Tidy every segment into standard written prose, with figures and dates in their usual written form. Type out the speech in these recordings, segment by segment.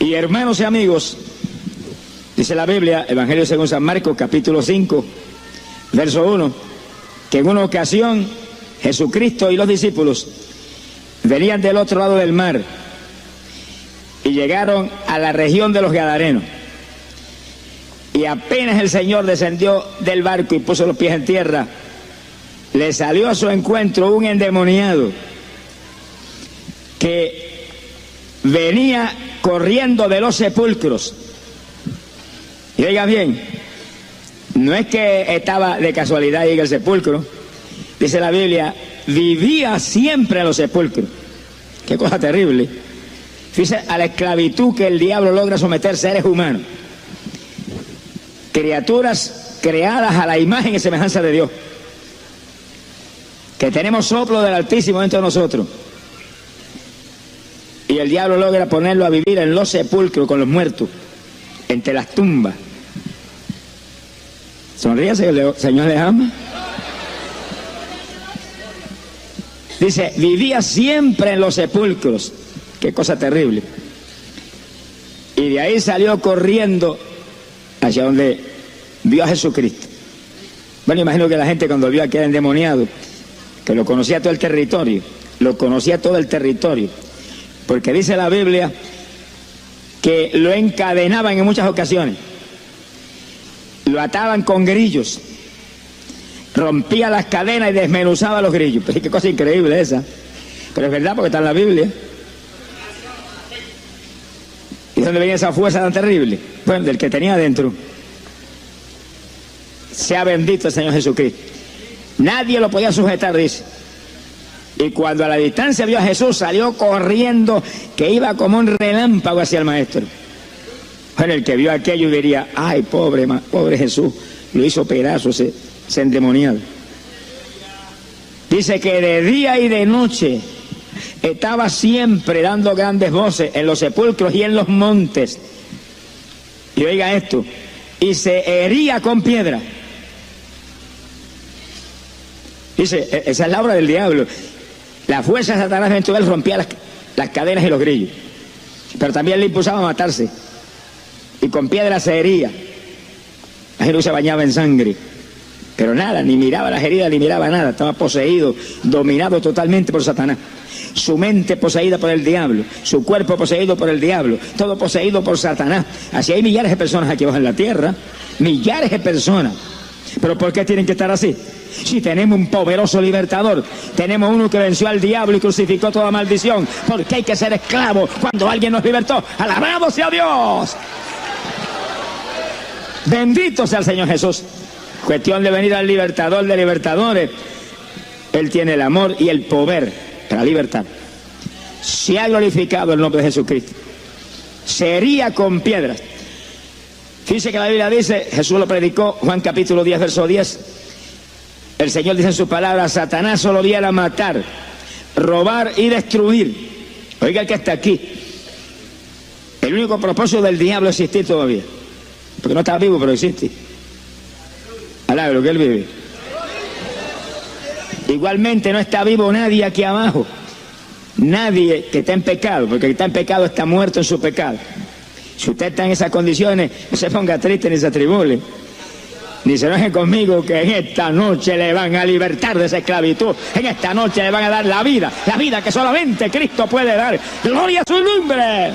Y hermanos y amigos, dice la Biblia, Evangelio según San Marcos, capítulo 5, verso 1, que en una ocasión Jesucristo y los discípulos venían del otro lado del mar y llegaron a la región de los Gadarenos. Y apenas el Señor descendió del barco y puso los pies en tierra, le salió a su encuentro un endemoniado que venía corriendo de los sepulcros. Y oigan bien, no es que estaba de casualidad ahí en el sepulcro, dice la Biblia, vivía siempre en los sepulcros. Qué cosa terrible. Fíjese a la esclavitud que el diablo logra someter seres humanos, criaturas creadas a la imagen y semejanza de Dios, que tenemos soplo del Altísimo dentro de nosotros, y el diablo logra ponerlo a vivir en los sepulcros con los muertos, entre las tumbas. Sonríase, el Señor les ama. Dice, vivía siempre en los sepulcros. Qué cosa terrible. Y de ahí salió corriendo hacia donde vio a Jesucristo. Bueno, imagino que la gente cuando vio a aquel endemoniado, que lo conocía todo el territorio, porque dice la Biblia que lo encadenaban en muchas ocasiones, lo ataban con grillos, rompía las cadenas y desmenuzaba los grillos. Pero qué cosa increíble esa. Pero es verdad, porque está en la Biblia. ¿Y dónde venía esa fuerza tan terrible? Bueno, del que tenía adentro. Sea bendito el Señor Jesucristo. Nadie lo podía sujetar, dice. Y cuando a la distancia vio a Jesús, salió corriendo, que iba como un relámpago hacia el maestro. Bueno, el que vio aquello diría, ay, pobre Jesús, lo hizo pedazos ese endemoniado. Dice que de día y de noche estaba siempre dando grandes voces en los sepulcros y en los montes. Y oiga esto, y se hería con piedra. Dice, esa es la obra del diablo. La fuerza de Satanás dentro de él rompía las cadenas y los grillos, pero también le impulsaba a matarse, y con piedra se hería. La gente se bañaba en sangre, pero nada, ni miraba las heridas, ni miraba nada. Estaba poseído, dominado totalmente por Satanás. Su mente poseída por el diablo, su cuerpo poseído por el diablo, todo poseído por Satanás. Así hay millares de personas aquí abajo en la tierra, millares de personas. ¿Pero por qué tienen que estar así? Si tenemos un poderoso libertador, tenemos uno que venció al diablo y crucificó toda maldición. ¿Por qué hay que ser esclavos cuando alguien nos libertó? ¡Alabado sea Dios! Bendito sea el Señor Jesús. Cuestión de venir al libertador de libertadores. Él tiene el amor y el poder para libertar. Se ha glorificado el nombre de Jesucristo. Se hería con piedras. Fíjese que la Biblia dice, Jesús lo predicó, Juan capítulo 10, verso 10. El Señor dice en su palabra, Satanás solo viene a matar, robar y destruir. Oiga el que está aquí. El único propósito del diablo es existir todavía. Porque no está vivo, pero existe. Alabro que él vive. Igualmente no está vivo nadie aquí abajo. Nadie que está en pecado, porque el que está en pecado está muerto en su pecado. Si usted está en esas condiciones, no se ponga triste ni se atribule. Ni se enoje conmigo, que en esta noche le van a libertar de esa esclavitud. En esta noche le van a dar la vida que solamente Cristo puede dar. ¡Gloria a su nombre!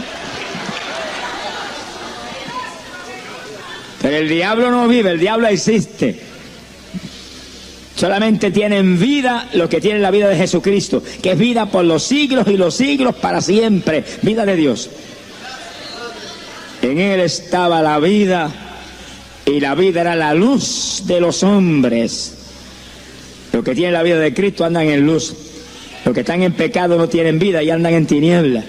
Pero el diablo no vive, el diablo existe. Solamente tienen vida los que tienen la vida de Jesucristo, que es vida por los siglos y los siglos para siempre. Vida de Dios. En él estaba la vida, y la vida era la luz de los hombres. Los que tienen la vida de Cristo andan en luz. Los que están en pecado no tienen vida y andan en tinieblas.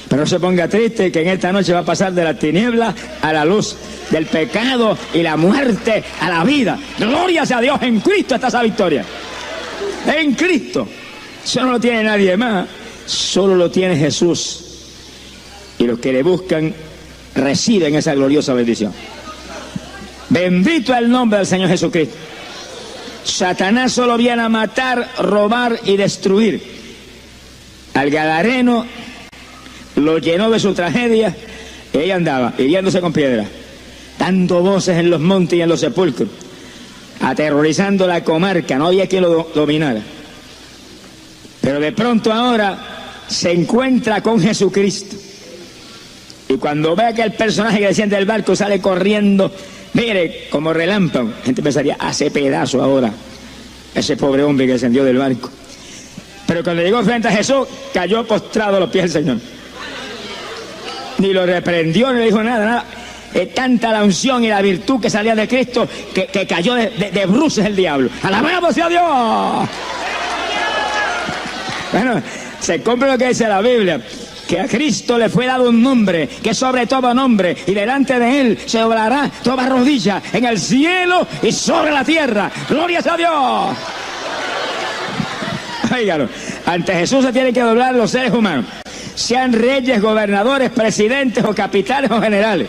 Pero no se ponga triste, que en esta noche va a pasar de la tiniebla a la luz, del pecado y la muerte a la vida. Gloria sea a Dios, en Cristo está esa victoria. En Cristo. Eso no lo tiene nadie más, solo lo tiene Jesús. Y los que le buscan reciben esa gloriosa bendición. Bendito es el nombre del Señor Jesucristo. Satanás solo viene a matar, robar y destruir. Al Gadareno lo llenó de su tragedia, Y ella andaba hiriéndose con piedras, dando voces en los montes y en los sepulcros, aterrorizando la comarca. No había quien lo dominara. Pero de pronto ahora se encuentra con Jesucristo. Y cuando ve que el personaje que desciende del barco sale corriendo, mire, como relámpago, la gente pensaría, hace pedazo ahora ese pobre hombre que descendió del barco. Pero cuando llegó frente a Jesús, cayó postrado a los pies del Señor. Ni lo reprendió, ni le dijo nada. Es tanta la unción y la virtud que salía de Cristo que cayó de bruces el diablo. ¡Alabamos a Dios! Bueno, se cumple lo que dice la Biblia, que a Cristo le fue dado un nombre, que es sobre todo nombre, y delante de él se doblará toda rodilla en el cielo y sobre la tierra. ¡Gloria a Dios! Óigalo, ante Jesús se tienen que doblar los seres humanos, sean reyes, gobernadores, presidentes o capitanes o generales.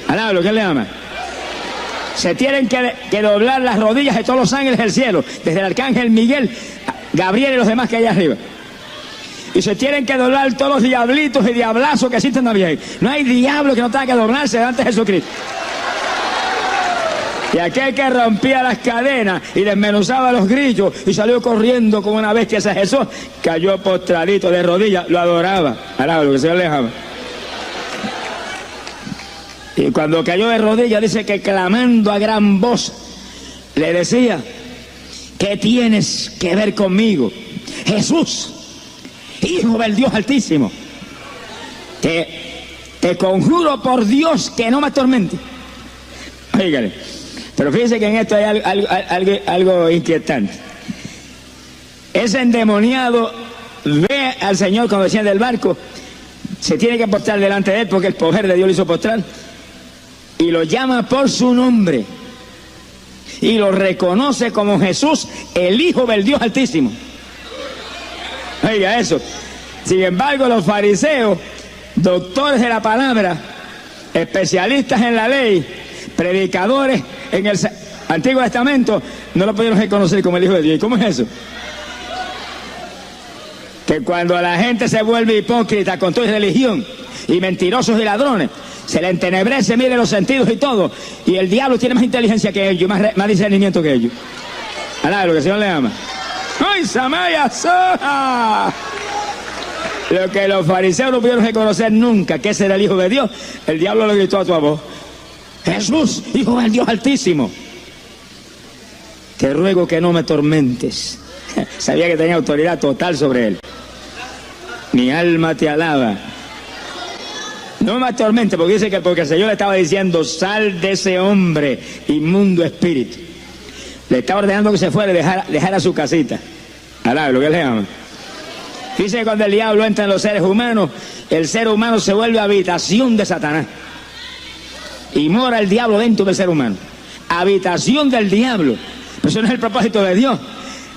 Alábalo, ¿qué le llama? Se tienen que doblar las rodillas de todos los ángeles del cielo, desde el arcángel Miguel, Gabriel y los demás que hay allá arriba. Y se tienen que doblar todos los diablitos y diablazos que existen también. No hay diablo que no tenga que doblarse delante de Jesucristo. Y aquel que rompía las cadenas y desmenuzaba los grillos y salió corriendo como una bestia hacia Jesús, cayó postradito de rodillas, lo adoraba. Alaba lo que el Señor le ama. Y cuando cayó de rodillas, dice que clamando a gran voz, le decía: ¿qué tienes que ver conmigo, Jesús, Hijo del Dios Altísimo? Te conjuro por Dios que no me atormente. Fíjale. Pero fíjense que en esto hay algo inquietante. Ese endemoniado ve al Señor cuando desciende del barco, se tiene que postrar delante de él porque el poder de Dios lo hizo postrar, y lo llama por su nombre y lo reconoce como Jesús, el Hijo del Dios Altísimo. Oiga eso. Sin embargo, los fariseos, doctores de la palabra, especialistas en la ley, predicadores en el Antiguo Testamento, no lo pudieron reconocer como el Hijo de Dios. ¿Y cómo es eso? Que cuando la gente se vuelve hipócrita con toda religión, y mentirosos y ladrones, se le entenebrece, mire, los sentidos y todo, y el diablo tiene más inteligencia que ellos, más discernimiento que ellos. Alá, lo que el Señor le ama. ¡Ay, Samaya Soja! Lo que los fariseos no pudieron reconocer nunca, que ese era el Hijo de Dios, el diablo lo gritó a tu voz: Jesús, Hijo del Dios Altísimo, te ruego que no me tormentes. Sabía que tenía autoridad total sobre él. Mi alma te alaba. No me atormente, porque dice que porque el Señor le estaba diciendo: sal de ese hombre, inmundo espíritu. Le estaba ordenando que se fuera y dejara su casita. Alá, lo que le llama. Dice que cuando el diablo entra en los seres humanos, el ser humano se vuelve habitación de Satanás. Y mora el diablo dentro del ser humano. Habitación del diablo. Pero eso no es el propósito de Dios.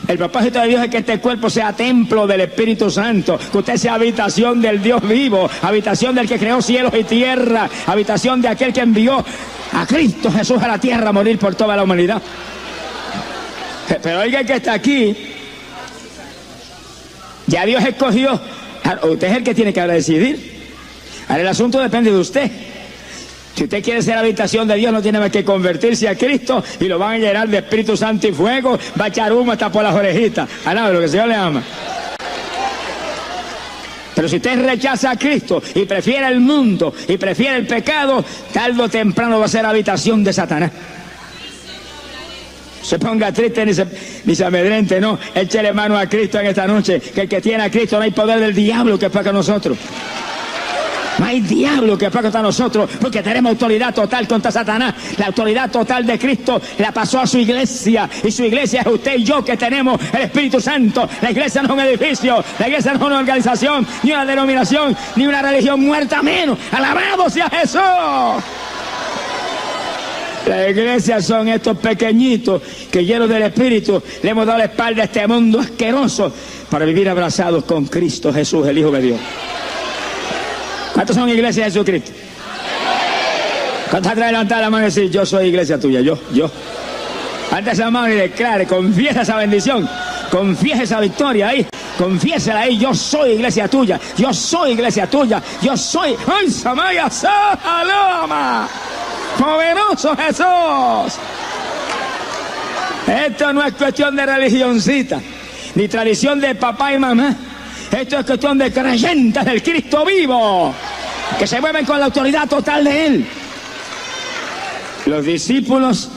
El propósito de Dios es que este cuerpo sea templo del Espíritu Santo, que usted sea habitación del Dios vivo, habitación del que creó cielos y tierra, habitación de aquel que envió a Cristo Jesús a la tierra a morir por toda la humanidad. Pero oiga, que está aquí, ya Dios escogió. Usted es el que tiene que decidir. Ahora el asunto depende de usted. Si usted quiere ser habitación de Dios, no tiene más que convertirse a Cristo y lo van a llenar de Espíritu Santo y fuego, va a echar humo hasta por las orejitas. Alá, lo que el Señor le ama. Pero si usted rechaza a Cristo y prefiere el mundo y prefiere el pecado, tarde o temprano va a ser habitación de Satanás. Se ponga triste ni se amedrente, no. Échele mano a Cristo en esta noche, que el que tiene a Cristo no hay poder del diablo que pueda con nosotros. No hay diablo que pueda contra nosotros, porque tenemos autoridad total contra Satanás. La autoridad total de Cristo la pasó a su iglesia, y su iglesia es usted y yo, que tenemos el Espíritu Santo. La iglesia no es un edificio, la iglesia no es una organización, ni una denominación, ni una religión muerta menos. ¡Alabado sea Jesús! La iglesia son estos pequeñitos que, llenos del Espíritu, le hemos dado la espalda a este mundo asqueroso para vivir abrazados con Cristo Jesús, el Hijo de Dios. ¿Cuántos son iglesia de Jesucristo? ¿Cuántos atrás de levantar la mano y decir: yo soy iglesia tuya, yo? Antes esa mano y declare, confiesa esa bendición, confiesa esa victoria ahí, Confiésela ahí, yo soy iglesia tuya, yo soy iglesia tuya, yo soy. ¡Ay, Samaya Salama! ¡Poderoso Jesús! Esto no es cuestión de religioncita, ni tradición de papá y mamá. Esto es cuestión de creyentes del Cristo vivo, que se mueven con la autoridad total de Él. Los discípulos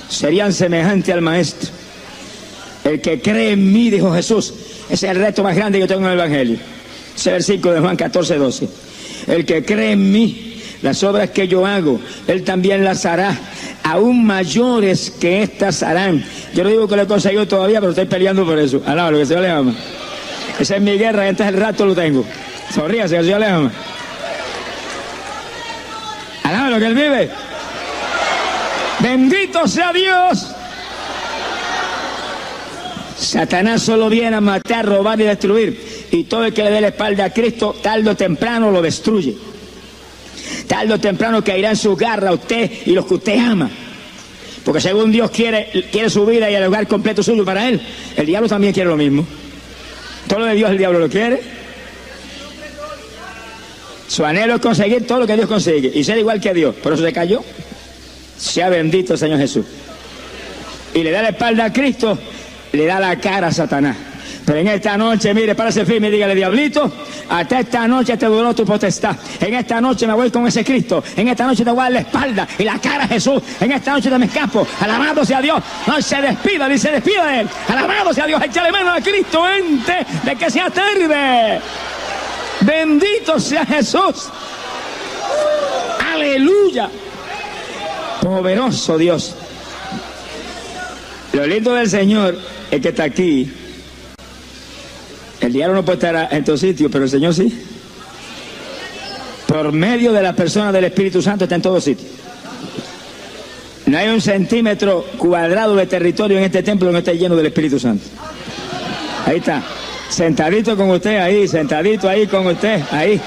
serían semejantes al Maestro. El que cree en mí, dijo Jesús, ese es el reto más grande que yo tengo en el Evangelio. Ese versículo de Juan 14:12. El que cree en mí, las obras que yo hago, él también las hará, aún mayores que estas harán. Yo no digo que lo he conseguido todavía, pero estoy peleando por eso. Alaba lo que el Señor le ama. Esa es mi guerra, y antes el rato lo tengo. Sonríase, que el Señor le ama. Alaba lo que Él vive. Bendito sea Dios. Satanás solo viene a matar, robar y destruir. Y todo el que le dé la espalda a Cristo, tarde o temprano lo destruye. Tarde o temprano caerá en su garra a usted y los que usted ama. Porque según Dios quiere su vida y el hogar completo suyo para Él, el diablo también quiere lo mismo. Todo lo de Dios el diablo lo quiere. Su anhelo es conseguir todo lo que Dios consigue y ser igual que Dios. Por eso se cayó. Sea bendito el Señor Jesús. Y le da la espalda a Cristo, le da la cara a Satanás. Pero en esta noche, mire, párese firme y dígale: diablito, hasta esta noche te duró tu potestad. En esta noche me voy con ese Cristo. En esta noche te voy a dar la espalda y la cara a Jesús. En esta noche te me escapo. Alabado sea Dios. No se despida, ni se despida de Él. Alabado sea Dios. Échale mano a Cristo antes de que sea tarde. Bendito sea Jesús. Aleluya. Poderoso Dios. Lo lindo del Señor es que está aquí. El diablo no puede estar en tu sitio, pero el Señor sí. Por medio de la persona del Espíritu Santo está en todo sitio. No hay un centímetro cuadrado de territorio en este templo que no esté lleno del Espíritu Santo. Ahí está. Sentadito con usted, ahí, sentadito ahí con usted, ahí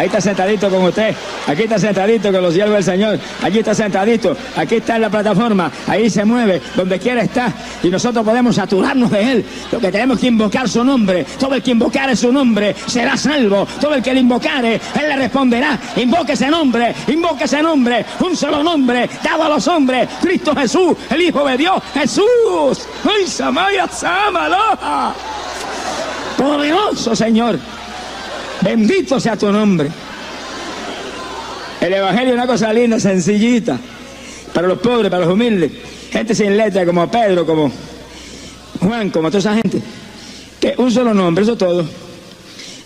está sentadito con usted, aquí está sentadito con los siervos del Señor, allí está sentadito, aquí está en la plataforma, ahí se mueve, donde quiera está, y nosotros podemos saturarnos de Él. Lo que tenemos que invocar su nombre, todo el que invocare su nombre será salvo, todo el que le invocare, Él le responderá. Invoque ese nombre, un solo nombre, dado a los hombres, Cristo Jesús, el Hijo de Dios, Jesús. ¡Ay, Samaya, Samaloha! Poderoso Señor, bendito sea tu nombre. El Evangelio es una cosa linda, sencillita, para los pobres, para los humildes, gente sin letra como Pedro, como Juan, como toda esa gente, que un solo nombre, eso es todo.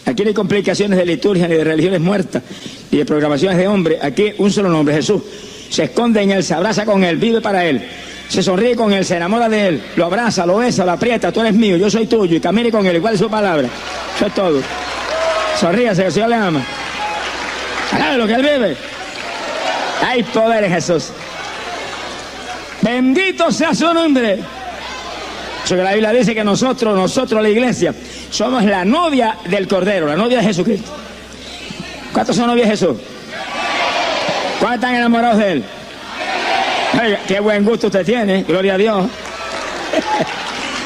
Aquí no hay complicaciones de liturgia, ni de religiones muertas, ni de programaciones de hombre. Aquí un solo nombre, Jesús. Se esconde en Él, se abraza con Él, vive para Él, se sonríe con Él, se enamora de Él, lo abraza, lo besa, lo aprieta. Tú eres mío, yo soy tuyo, y camine con Él, igual es su palabra. Eso es todo. Sonríase, que el Señor le ama. Alabe lo que Él vive. Hay poder en Jesús. Bendito sea su nombre. Eso que la Biblia dice que nosotros la iglesia, somos la novia del Cordero, la novia de Jesucristo. ¿Cuántos son novias de Jesús? ¿Cuántos están enamorados de Él? Oiga, qué buen gusto usted tiene, gloria a Dios.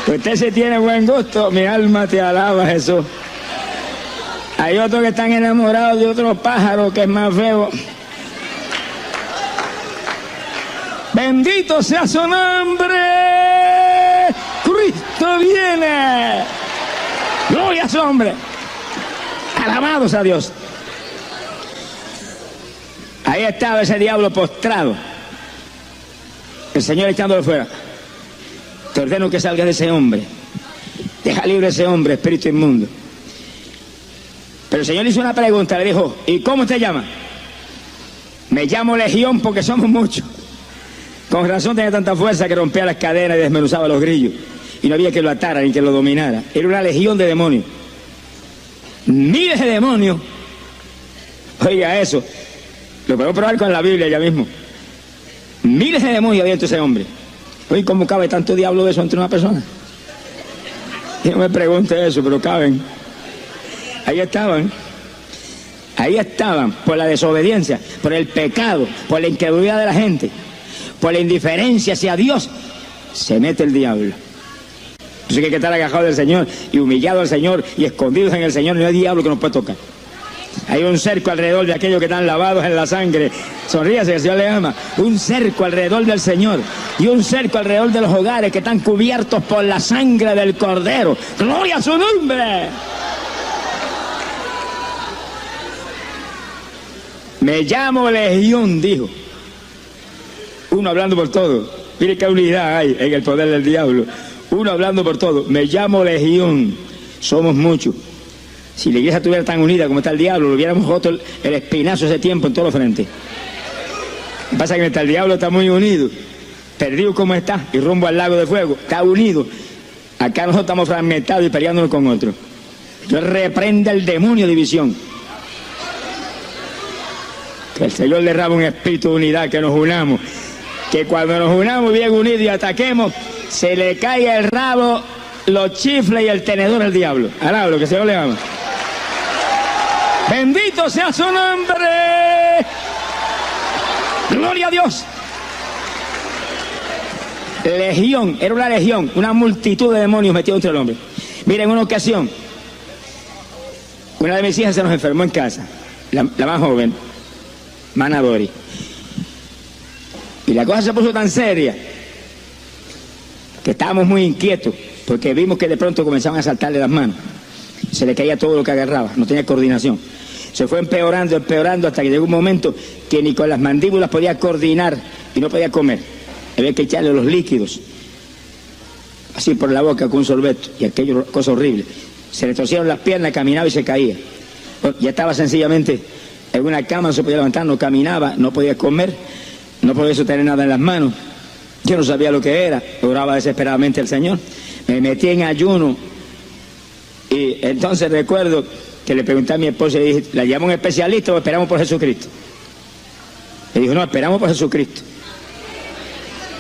Usted sí tiene buen gusto, mi alma te alaba, Jesús. Hay otros que están enamorados de otro pájaro que es más feo. Bendito sea su nombre. Cristo viene. Gloria a su nombre. Alabados a Dios. Ahí estaba ese diablo postrado. El Señor echándolo fuera. Te ordeno que salgas de ese hombre. Deja libre a ese hombre, espíritu inmundo. Pero el Señor le hizo una pregunta, le dijo: ¿y cómo te llamas? Me llamo Legión porque somos muchos. Con razón tenía tanta fuerza que rompía las cadenas y desmenuzaba los grillos. Y no había que lo atara ni que lo dominara. Era una legión de demonios. Miles de demonios. Oiga eso. Lo podemos probar con la Biblia ya mismo. Miles de demonios había entre ese hombre. Oye, ¿cómo cabe tanto diablo de eso entre una persona? Y no me pregunte eso, pero caben. Ahí estaban, por la desobediencia, por el pecado, por la incredulidad de la gente, por la indiferencia hacia Dios, se mete el diablo. Entonces hay que estar agajados del Señor y humillados al Señor y escondidos en el Señor. No hay diablo que nos pueda tocar. Hay un cerco alrededor de aquellos que están lavados en la sangre. Sonríase, que el Señor le ama. Un cerco alrededor del Señor. Y un cerco alrededor de los hogares que están cubiertos por la sangre del Cordero. ¡Gloria a su nombre! Me llamo Legión, dijo. Uno hablando por todo. Mire qué unidad hay en el poder del diablo. Uno hablando por todo. Me llamo Legión. Somos muchos. Si la iglesia estuviera tan unida como está el diablo, lo hubiéramos roto el espinazo ese tiempo en todos los frentes. Lo que pasa es que mientras el diablo está muy unido, perdido como está, y rumbo al lago de fuego, está unido. Acá nosotros estamos fragmentados y peleándonos con otros. Yo reprende el demonio de división. Que el Señor derrame un espíritu de unidad, que nos unamos. Que cuando nos unamos bien unidos y ataquemos, se le caiga el rabo, los chifles y el tenedor al diablo. Alá, lo que el Señor le ama. Bendito sea su nombre. Gloria a Dios. Legión, era una legión, una multitud de demonios metidos entre el hombre. Miren, en una ocasión, una de mis hijas se nos enfermó en casa, la más joven, Mana Dori. Y la cosa se puso tan seria que estábamos muy inquietos porque vimos que de pronto comenzaban a saltarle las manos. Se le caía todo lo que agarraba, no tenía coordinación. Se fue empeorando, empeorando, hasta que llegó un momento que ni con las mandíbulas podía coordinar y no podía comer. Había que echarle los líquidos, así por la boca con un sorbeto, y aquello, cosa horrible. Se le torcieron las piernas, caminaba y se caía. Bueno, ya estaba sencillamente en una cama, no se podía levantar, no caminaba, no podía comer, no podía sostener nada en las manos. Yo no sabía lo que era, oraba desesperadamente al Señor. Me metí en ayuno y entonces recuerdo que le pregunté a mi esposa y dije, ¿la llamo un especialista o esperamos por Jesucristo? Le dijo, no, esperamos por Jesucristo.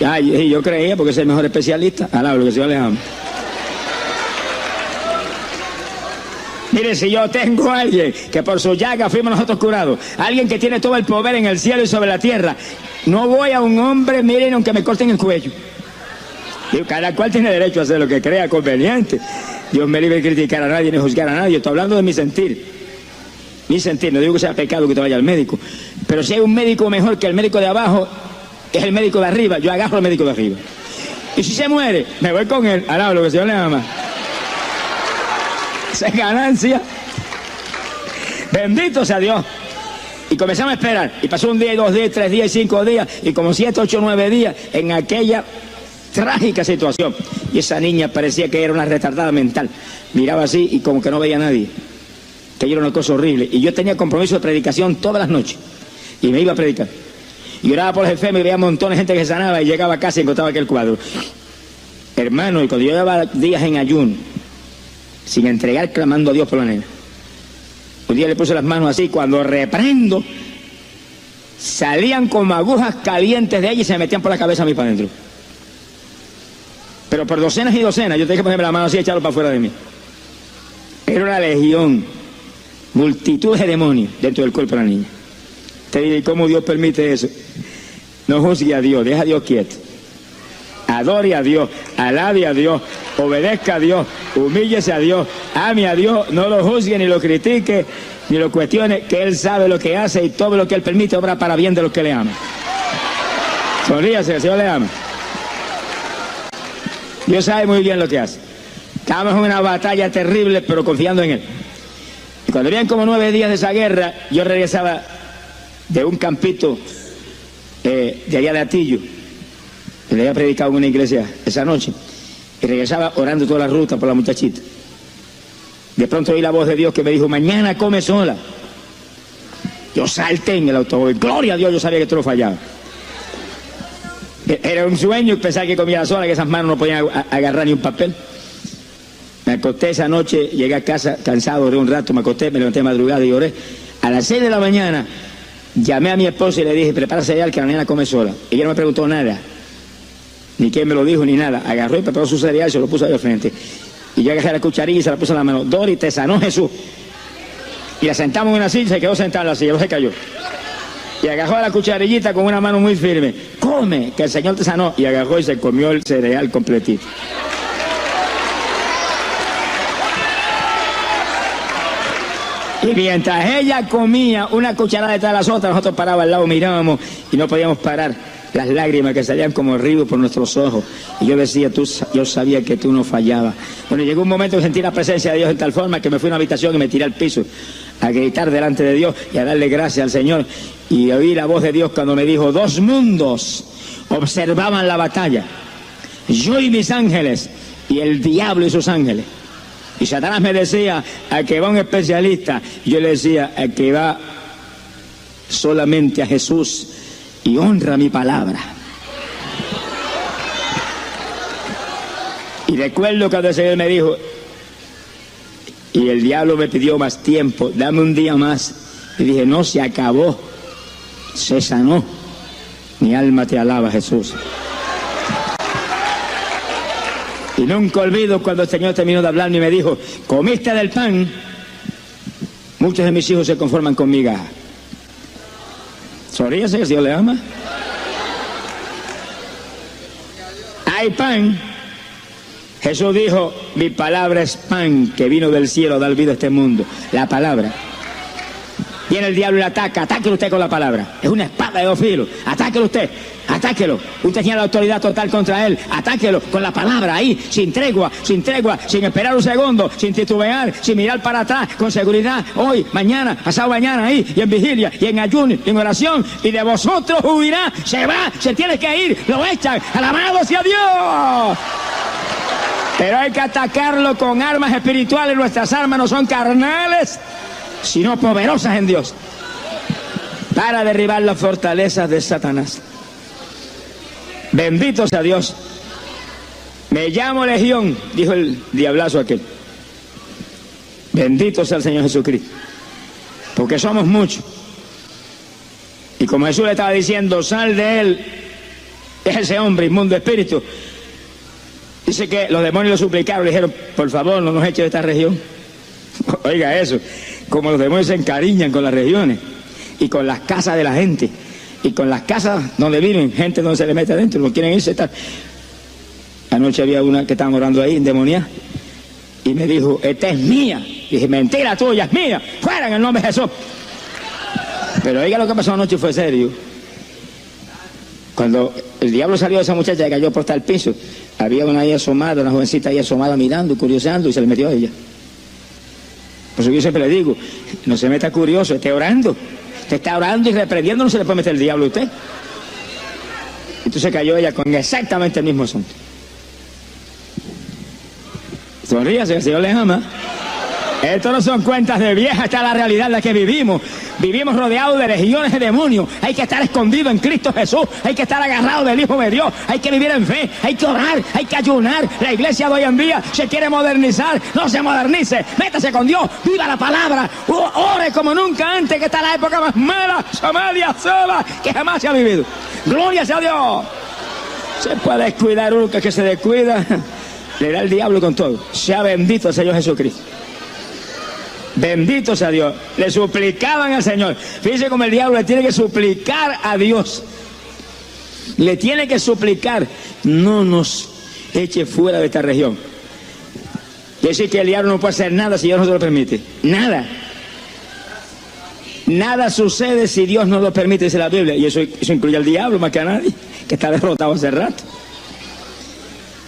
Y yo creía porque es el mejor especialista. Alá, lo que el Señor le ama. Mire, si yo tengo a alguien que por su llaga fuimos nosotros curados, alguien que tiene todo el poder en el cielo y sobre la tierra, no voy a un hombre, miren, aunque me corten el cuello. Digo, cada cual tiene derecho a hacer lo que crea conveniente. Dios me libre de criticar a nadie ni juzgar a nadie. Estoy hablando de mi sentir. Mi sentir, no digo que sea pecado que te vaya al médico, pero si hay un médico mejor que el médico de abajo, es el médico de arriba, yo agarro al médico de arriba. Y si se muere, me voy con él. Alá, lo que el Señor le ama. Esa es ganancia. Bendito sea Dios. Y comenzamos a esperar. Y pasó un día, y 2 días, 3 días, y 5 días, y como 7, 8, 9 días en aquella trágica situación. Y esa niña parecía que era una retardada mental. Miraba así y como que no veía a nadie. Que era una cosa horrible. Y yo tenía compromiso de predicación todas las noches. Y me iba a predicar. Y oraba por los enfermos y veía montones de gente que sanaba y llegaba a casa y encontraba aquel cuadro. Hermano, y cuando yo llevaba días en ayuno, sin entregar, clamando a Dios por la nena. Un día le puse las manos así, cuando reprendo, salían como agujas calientes de ella y se me metían por la cabeza a mí para adentro. Pero por docenas y docenas, yo tenía que ponerme la mano así y echarlo para afuera de mí. Era una legión, multitud de demonios dentro del cuerpo de la niña. Te diré, ¿cómo Dios permite eso? No juzgue a Dios, deja a Dios quieto. Adore a Dios, alabe a Dios, obedezca a Dios, humíllese a Dios, ame a Dios, no lo juzgue, ni lo critique, ni lo cuestione, que Él sabe lo que hace y todo lo que Él permite obra para bien de los que le aman. Sonríase, el Señor le ama. Dios sabe muy bien lo que hace. Estábamos en una batalla terrible, pero confiando en Él. Y cuando habían como 9 días de esa guerra, yo regresaba de un campito de allá de Atillo. Le había predicado en una iglesia esa noche. Y regresaba orando toda la ruta por la muchachita. De pronto oí la voz de Dios que me dijo, mañana come sola. Yo salté en el automóvil. Gloria a Dios, yo sabía que esto no fallaba. Era un sueño pensar que comía sola, que esas manos no podían agarrar ni un papel. Me acosté esa noche, llegué a casa cansado, oré un rato, me acosté, me levanté de madrugada y oré. A las 6 de la mañana llamé a mi esposa y le dije, prepárase ya que la nena come sola. Y ella no me preguntó nada, ni quién me lo dijo ni nada. Agarró y preparó su cereal y se lo puso ahí al frente. Y yo agarré la cucharilla y se la puse en la mano. Dori, te sanó Jesús. Y la sentamos en una silla y se quedó sentada en la silla, no se cayó. Y agarró la cucharillita con una mano muy firme. Come, que el Señor te sanó. Y agarró y se comió el cereal completito. Y mientras ella comía una cucharada detrás de las otras, nosotros parábamos al lado, mirábamos y no podíamos parar las lágrimas que salían como ríos por nuestros ojos. Y yo decía, yo sabía que tú no fallabas. Bueno, llegó un momento que sentí la presencia de Dios en tal forma que me fui a una habitación y me tiré al piso a gritar delante de Dios y a darle gracias al Señor. Y oí la voz de Dios cuando me dijo, 2 mundos observaban la batalla, yo y mis ángeles, y el diablo y sus ángeles. Y Satanás me decía, a que va un especialista. Y yo le decía, a que va solamente a Jesús y honra mi palabra. Y recuerdo cuando el Señor me dijo, y el diablo me pidió más tiempo, dame un día más. Y dije, no, se acabó, se sanó. Mi alma te alaba, Jesús. Y nunca olvido cuando el Señor terminó de hablarme y me dijo, comiste del pan, muchos de mis hijos se conforman con migajas. Sonríase, que el Señor le ama. Hay pan. Jesús dijo, mi palabra es pan que vino del cielo a dar vida a este mundo. La palabra. Viene el diablo y le ataca, atáquelo usted con la palabra. Es una espada de 2 filos, atáquelo usted, atáquelo. Usted tiene la autoridad total contra él, atáquelo con la palabra ahí, sin tregua, sin esperar un segundo, sin titubear, sin mirar para atrás, con seguridad, hoy, mañana, pasado mañana ahí, y en vigilia, y en ayuno, y en oración, y de vosotros huirá, se va, se tiene que ir, lo echan, alabado sea Dios. Pero hay que atacarlo con armas espirituales, nuestras armas no son carnales, sino poderosas en Dios, para derribar las fortalezas de Satanás. Bendito sea Dios. Me llamo Legión, dijo el diablazo aquel. Bendito sea el Señor Jesucristo, porque somos muchos. Y como Jesús le estaba diciendo, sal de él, ese hombre inmundo espíritu. Dice que los demonios lo suplicaron, le dijeron, por favor, no nos eche de esta región. Oiga eso, como los demonios se encariñan con las regiones y con las casas de la gente y con las casas donde viven, gente donde se le mete adentro, no quieren irse. Tal. Anoche había una que estaban orando ahí, endemoniada, y me dijo, esta es mía. Dije, mentira tuya, es mía, fuera en el nombre de Jesús. Pero oiga, lo que pasó anoche fue serio. Cuando el diablo salió de esa muchacha que cayó por al piso, había una ahí asomada, una jovencita ahí asomada mirando, curioseando, y se le metió a ella. Por eso yo siempre le digo, no se meta curioso, esté orando. Usted está orando y reprendiendo, no se le puede meter el diablo a usted. Entonces cayó ella con exactamente el mismo asunto. Sonríase, el Señor les ama. Esto no son cuentas de vieja, esta es la realidad en la que vivimos. Vivimos rodeados de legiones de demonios. Hay que estar escondido en Cristo Jesús. Hay que estar agarrado del Hijo de Dios. Hay que vivir en fe. Hay que orar. Hay que ayunar. La iglesia de hoy en día se quiere modernizar. No se modernice. Métase con Dios. Viva la palabra. Ore como nunca antes, que está la época más mala, somalia, sola, que jamás se ha vivido. Gloria sea a Dios. Se puede descuidar uno que se descuida. Le da el diablo con todo. Sea bendito el Señor Jesucristo. Bendito sea Dios. Le suplicaban al Señor. Fíjense cómo el diablo le tiene que suplicar a Dios. Le tiene que suplicar, no nos eche fuera de esta región. Quiere decir que el diablo no puede hacer nada si Dios no se lo permite. Nada. Nada sucede si Dios no lo permite, dice la Biblia. Y eso incluye al diablo más que a nadie, que está derrotado hace rato.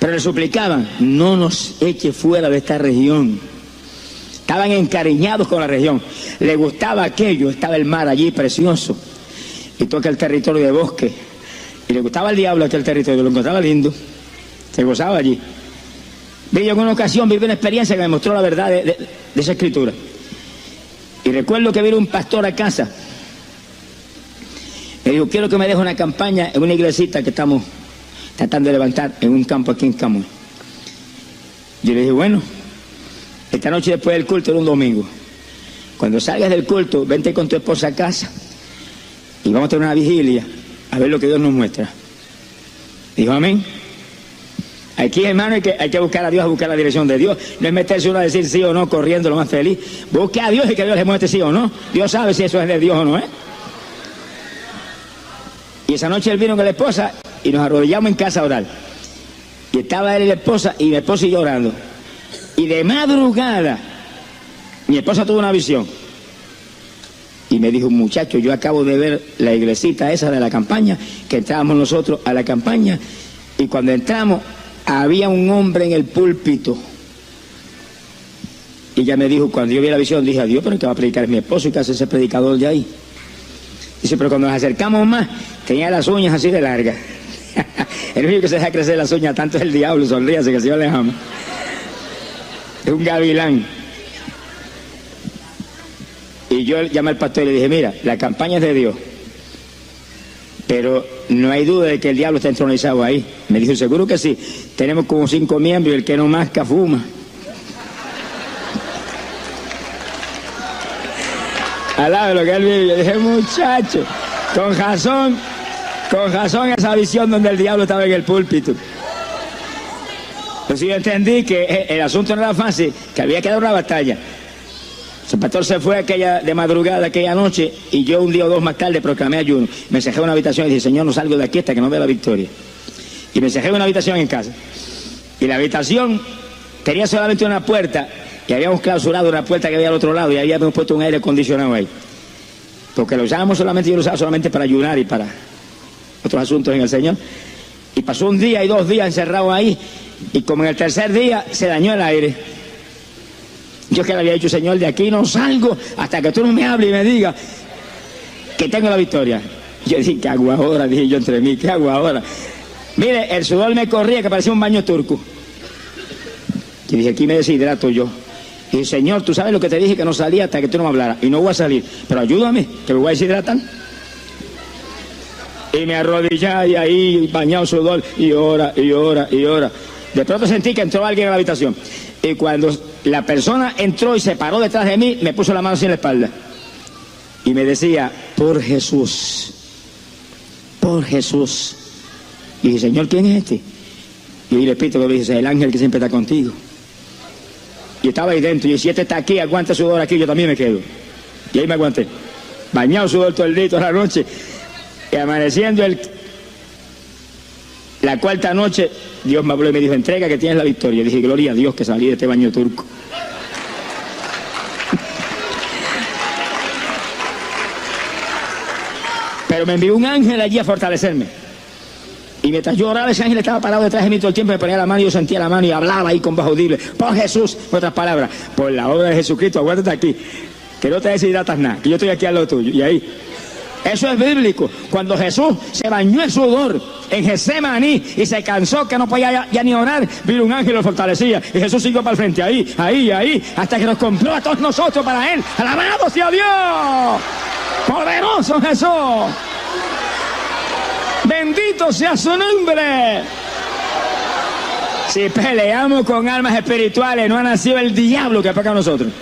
Pero le suplicaban, no nos eche fuera de esta región. Estaban encariñados con la región. Le gustaba aquello, estaba el mar allí precioso. Y todo aquel territorio de bosque. Y le gustaba al diablo aquel territorio, lo encontraba lindo. Se gozaba allí. Vi yo en una ocasión, viví una experiencia que me mostró la verdad de esa escritura. Y recuerdo que vino un pastor a casa. Me dijo, quiero que me deje una campaña en una iglesita que estamos tratando de levantar en un campo aquí en Camuy. Yo le dije, bueno, esta noche después del culto era un domingo. Cuando salgas del culto, vente con tu esposa a casa y vamos a tener una vigilia a ver lo que Dios nos muestra. Dijo, amén. Aquí, hermano, hay que buscar a Dios, a buscar la dirección de Dios. No es meterse uno a decir sí o no, corriendo lo más feliz. Busque a Dios y que Dios le muestre sí o no. Dios sabe si eso es de Dios o no es. Y esa noche él vino con la esposa y nos arrodillamos en casa a orar. Y estaba él y la esposa, y mi esposa y yo orando. Y de madrugada, mi esposa tuvo una visión. Y me dijo, muchacho, yo acabo de ver la iglesita esa de la campaña, que entrábamos nosotros a la campaña, y cuando entramos había un hombre en el púlpito. Y ella me dijo, cuando yo vi la visión, dije, adiós, pero el que va a predicar es mi esposo, y que hace ese predicador de ahí. Dice, pero cuando nos acercamos más, tenía las uñas así de largas. El único que se deja crecer las uñas tanto es el diablo, sonríase que el Señor le ama. Es un gavilán. Y yo llamé al pastor y le dije, mira, la campaña es de Dios, pero no hay duda de que el diablo está entronizado ahí. Me dijo, seguro que sí, tenemos como 5 miembros y el que no masca fuma. Alabe lo que él vive. Yo dije, muchacho, con razón esa visión donde el diablo estaba en el púlpito. Entonces yo entendí que el asunto no era fácil, que había que dar una batalla. El pastor se fue de madrugada aquella noche, y yo un día o dos más tarde proclamé ayuno. Me encerré en una habitación y dije, Señor, no salgo de aquí hasta que no vea la victoria. Y me encerré en una habitación en casa. Y la habitación tenía solamente una puerta, y habíamos clausurado una puerta que había al otro lado, y habíamos puesto un aire acondicionado ahí. Porque lo usábamos solamente, yo lo usaba solamente para ayunar y para otros asuntos en el Señor. Y pasó un día y 2 días encerrado ahí, y como en el tercer día se dañó el aire. Yo que le había dicho, Señor, de aquí no salgo hasta que tú no me hables y me digas que tengo la victoria. Yo dije, ¿qué hago ahora? Dije yo entre mí, ¿qué hago ahora? Mire, el sudor me corría que parecía un baño turco. Y dije, aquí me deshidrato yo. Y dije, Señor, tú sabes lo que te dije, que no salía hasta que tú no me hablaras. Y no voy a salir, pero ayúdame, que me voy a deshidratar. Y me arrodillé y ahí bañado sudor, y ora, y ora, y ora. De pronto sentí que entró alguien a la habitación. Y cuando la persona entró y se paró detrás de mí, me puso la mano así en la espalda. Y me decía, por Jesús, por Jesús. Y dije, Señor, ¿quién es este? Y el Espíritu me dice, es el ángel que siempre está contigo. Y estaba ahí dentro, y si este está aquí, aguanta sudor aquí, yo también me quedo. Y ahí me aguanté. Bañado sudor todo el día, toda la noche. Y amaneciendo la 4ª noche, Dios me habló y me dijo, entrega que tienes la victoria. Y dije, gloria a Dios que salí de este baño turco. Pero me envió un ángel allí a fortalecerme. Y mientras yo oraba, ese ángel estaba parado detrás de mí todo el tiempo, me ponía la mano y yo sentía la mano y hablaba ahí con bajo audible. Por Jesús, en otras palabras, por la obra de Jesucristo, aguántate aquí, que no te deshidratas nada, que yo estoy aquí al lado tuyo. Y ahí, eso es bíblico. Cuando Jesús se bañó en sudor en Getsemaní y se cansó que no podía ya ni orar, vino un ángel y lo fortalecía. Y Jesús siguió para el frente, ahí, hasta que nos compró a todos nosotros para Él. ¡Alabado sea Dios! ¡Poderoso Jesús! ¡Bendito sea su nombre! Si peleamos con almas espirituales, no ha nacido el diablo que peca a nosotros.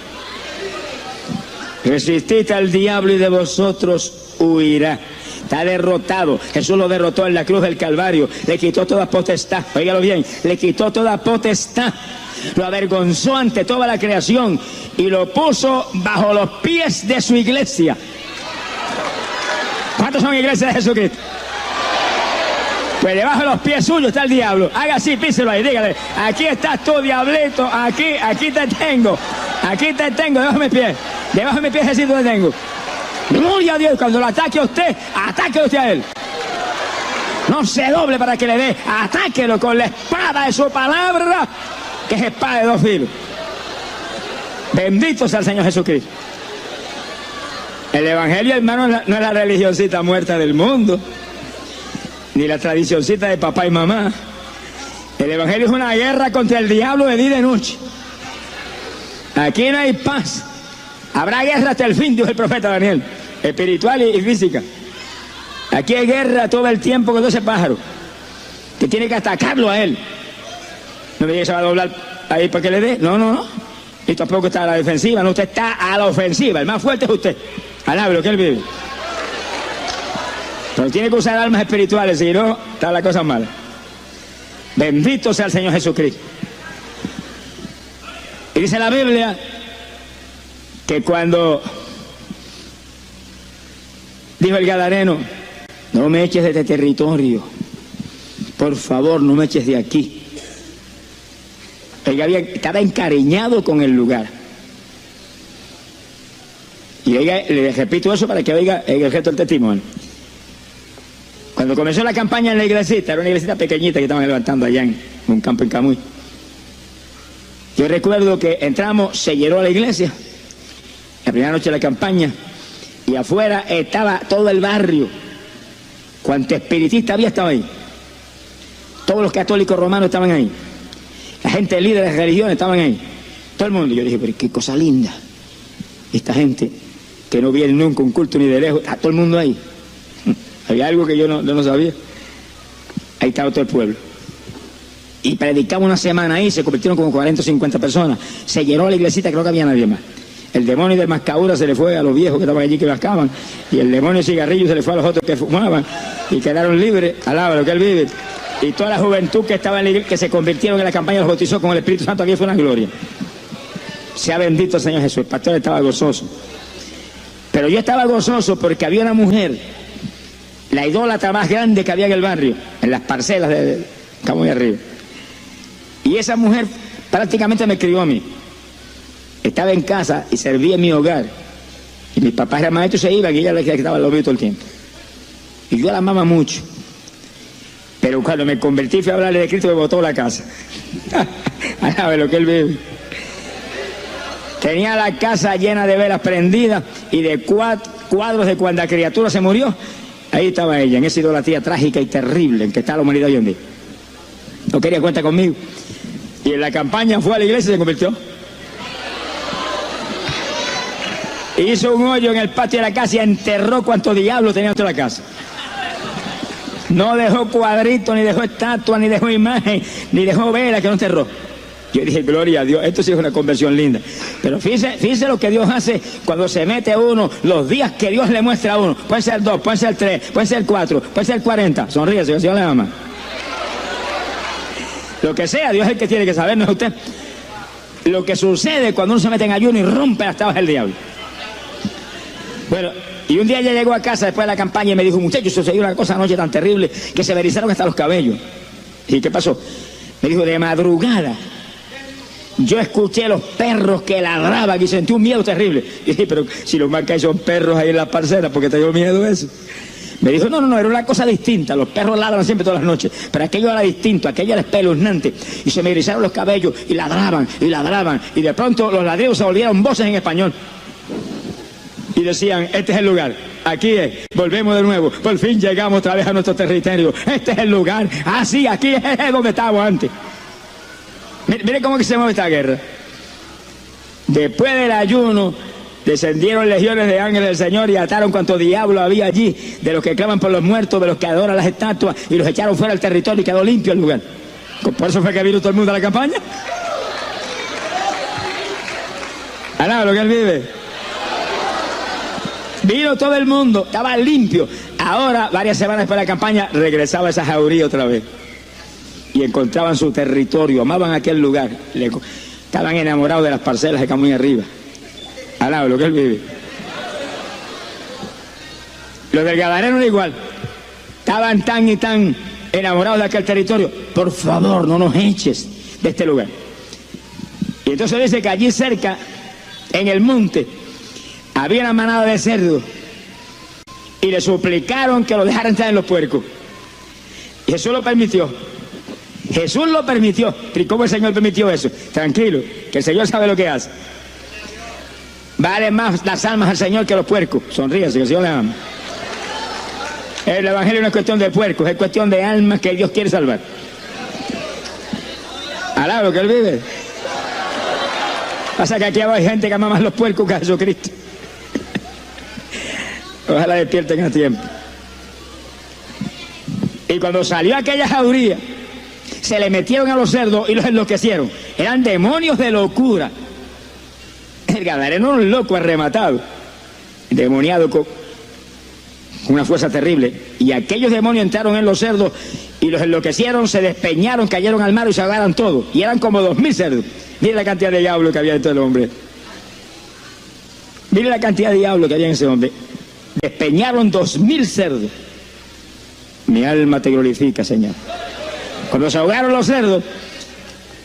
Resistid al diablo y de vosotros huirá. Está derrotado. Jesús lo derrotó en la cruz del Calvario. Le quitó toda potestad. Óigalo bien. Le quitó toda potestad. Lo avergonzó ante toda la creación y lo puso bajo los pies de su iglesia. ¿Cuántos son iglesias de Jesucristo? Pues debajo de los pies suyos está el diablo. Haga así, píselo ahí, dígale, aquí estás tú, diablito, aquí te tengo, debajo de mis pies. Debajo de mis pies Jesús te tengo. Gloria a Dios, cuando lo ataque a usted a él. No se doble para que le dé, atáquelo con la espada de su palabra, que es espada de 2 filos. Bendito sea el Señor Jesucristo. El Evangelio, hermano, no es la religioncita muerta del mundo, ni la tradicioncita de papá y mamá. El Evangelio es una guerra contra el diablo de día y de noche. Aquí no hay paz. Habrá guerra hasta el fin, dijo el profeta Daniel, espiritual y física. Aquí hay guerra todo el tiempo con ese pájaro, que tiene que atacarlo a él. No me diga que se va a doblar ahí para que le dé. No. Y tampoco está a la defensiva. No, usted está a la ofensiva. El más fuerte es usted. Alabe lo que él vive. Pero tiene que usar almas espirituales, si no, está la cosa mala. Bendito sea el Señor Jesucristo. Y dice la Biblia que cuando dijo el gadareno, no me eches de este territorio, por favor, no me eches de aquí. Él estaba encariñado con el lugar. Y oiga, le repito eso para que oiga el resto del testimonio. Cuando comenzó la campaña en la iglesita, era una iglesita pequeñita que estaban levantando allá en un campo en Camuy. Yo recuerdo que entramos, se llenó la iglesia, la primera noche de la campaña, y afuera estaba todo el barrio. Cuánto espiritista había estaba ahí. Todos los católicos romanos estaban ahí. La gente líder de religiones estaban ahí. Todo el mundo. Yo dije, pero qué cosa linda. Esta gente que no viene nunca un culto ni de lejos, está todo el mundo ahí. Había algo que yo no sabía. Ahí estaba todo el pueblo. Y predicaba una semana ahí, se convirtieron como 40 o 50 personas. Se llenó la iglesita, creo que había nadie más. El demonio de mascadura se le fue a los viejos que estaban allí que mascaban, y el demonio de cigarrillo se le fue a los otros que fumaban, y quedaron libres. Alaba lo que él vive. Y toda la juventud que estaba en la iglesia, que se convirtieron en la campaña, los bautizó con el Espíritu Santo. Aquí fue una gloria. Sea bendito el Señor Jesús. El pastor estaba gozoso. Pero yo estaba gozoso porque había una mujer, la idólatra más grande que había en el barrio, en las parcelas de Camuy arriba. Y esa mujer prácticamente me crió a mí. Estaba en casa y servía en mi hogar. Y mis papás eran maestros y se iban, y ella le quedaba al lobby todo el tiempo. Y yo la amaba mucho. Pero cuando me convertí, fui a hablarle de Cristo, me botó la casa. A ver lo que él vive. Tenía la casa llena de velas prendidas y de cuadros de cuando la criatura se murió. Ahí estaba ella, en esa idolatría trágica y terrible en que está la humanidad hoy en día. No quería cuenta conmigo. Y en la campaña fue a la iglesia y se convirtió. Hizo un hoyo en el patio de la casa y enterró cuantos diablos tenía dentro de la casa. No dejó cuadritos, ni dejó estatua, ni dejó imagen, ni dejó vela, que no enterró. Yo dije, gloria a Dios, esto sí es una conversión linda. Pero fíjese lo que Dios hace cuando se mete uno, los días que Dios le muestra a uno. Puede ser 2, puede ser 3, puede ser 4, puede ser 40. Sonríese, que el Señor le ama. Lo que sea, Dios es el que tiene que saber, no es usted. Lo que sucede cuando uno se mete en ayuno y rompe las tablas del diablo. Bueno, y un día ella llegó a casa después de la campaña y me dijo, muchachos, sucedió una cosa anoche tan terrible que se me erizaron hasta los cabellos. ¿Y qué pasó? Me dijo, de madrugada yo escuché los perros que ladraban y sentí un miedo terrible. Y dije, pero si los más que hay son perros ahí en las parcelas, ¿por qué te dio miedo eso? Me dijo, no, era una cosa distinta. Los perros ladran siempre todas las noches, pero aquello era distinto, aquello era espeluznante. Y se me erizaron los cabellos y ladraban, y de pronto los ladridos se volvieron voces en español. Y decían, este es el lugar, aquí es, volvemos de nuevo, por fin llegamos otra vez a nuestro territorio, este es el lugar, sí, aquí es donde estábamos antes. Mire cómo que se mueve esta guerra. Después del ayuno, descendieron legiones de ángeles del Señor y ataron cuanto diablo había allí, de los que claman por los muertos, de los que adoran las estatuas, y los echaron fuera del territorio y quedó limpio el lugar. Por eso fue que vino todo el mundo a la campaña. Alaba lo que él vive. Vino todo el mundo, estaba limpio. Ahora, varias semanas después de la campaña, regresaba esa jauría otra vez. Y encontraban su territorio, amaban aquel lugar. Estaban enamorados de las parcelas de Camuy arriba. Alaba lo que él vive. Los del Gadareno era igual. Estaban tan y tan enamorados de aquel territorio. Por favor, no nos eches de este lugar. Y entonces dice que allí cerca, en el monte, había una manada de cerdos y le suplicaron que lo dejaran entrar en los puercos. Y Jesús lo permitió. Jesús lo permitió. ¿Y cómo el Señor permitió eso? Tranquilo, que el Señor sabe lo que hace. Vale más las almas al Señor que los puercos. Sonríase, que el Señor le ama. El Evangelio no es cuestión de puercos, es cuestión de almas que Dios quiere salvar. Alaba lo que él vive. Pasa que aquí hay gente que ama más los puercos que a Jesucristo. Ojalá despierten a tiempo. Y cuando salió aquella jauría, se le metieron a los cerdos y los enloquecieron. Eran demonios de locura. El Gadareno era un loco arrematado, demoniado con una fuerza terrible. Y aquellos demonios entraron en los cerdos y los enloquecieron, se despeñaron, cayeron al mar y se ahogaron todos. Y eran como 2000 cerdos. Mire la cantidad de diablo que había dentro del hombre. Mire la cantidad de diablo que había en ese hombre. Despeñaron 2000 cerdos. Mi alma te glorifica, Señor. Cuando se ahogaron los cerdos,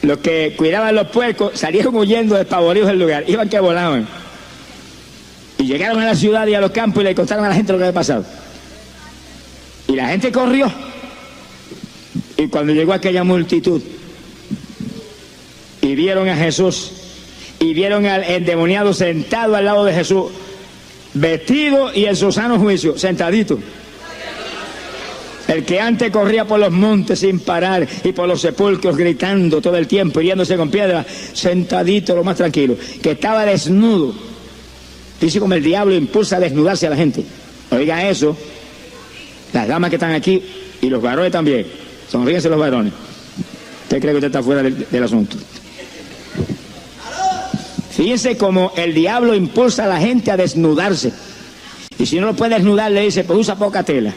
los que cuidaban los puercos salieron huyendo despavoridos del lugar. Iban que volaban. Y Y llegaron a la ciudad y a los campos y le contaron a la gente lo que había pasado. Y la gente corrió. Y cuando llegó aquella multitud y vieron a Jesús y vieron al endemoniado sentado al lado de Jesús, vestido y en su sano juicio, sentadito. El que antes corría por los montes sin parar y por los sepulcros gritando todo el tiempo, hiriéndose con piedras, sentadito, lo más tranquilo, que estaba desnudo. Dice como el diablo impulsa a desnudarse a la gente. Oiga eso, las damas que están aquí y los varones también. Sonríense los varones. ¿Usted cree que usted está fuera del asunto? Fíjense como el diablo impulsa a la gente a desnudarse. Y si no lo puede desnudar, le dice, pues usa poca tela.